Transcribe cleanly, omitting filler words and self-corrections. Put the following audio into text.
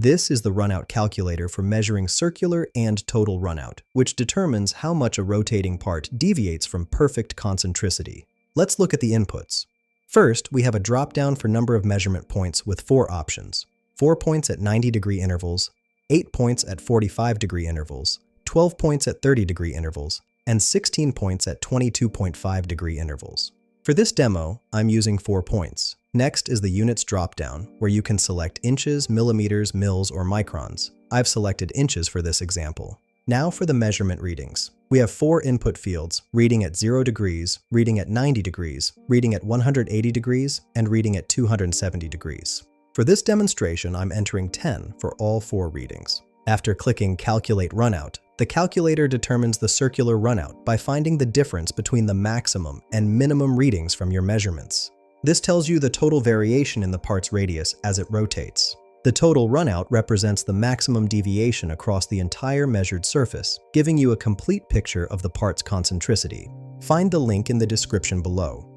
This is the Runout Calculator for measuring circular and total runout, which determines how much a rotating part deviates from perfect concentricity. Let's look at the inputs. First, we have a drop-down for number of measurement points with 4 options: 4 points at 90-degree intervals, 8 points at 45-degree intervals, 12 points at 30-degree intervals, and 16 points at 22.5-degree intervals. For this demo, I'm using 4 points. Next is the units drop-down, where you can select inches, millimeters, mils, or microns. I've selected inches for this example. Now for the measurement readings. We have 4 input fields, reading at 0 degrees, reading at 90 degrees, reading at 180 degrees, and reading at 270 degrees. For this demonstration, I'm entering 10 for all 4 readings. After clicking Calculate Runout, the calculator determines the circular runout by finding the difference between the maximum and minimum readings from your measurements. This tells you the total variation in the part's radius as it rotates. The total runout represents the maximum deviation across the entire measured surface, giving you a complete picture of the part's concentricity. Find the link in the description below.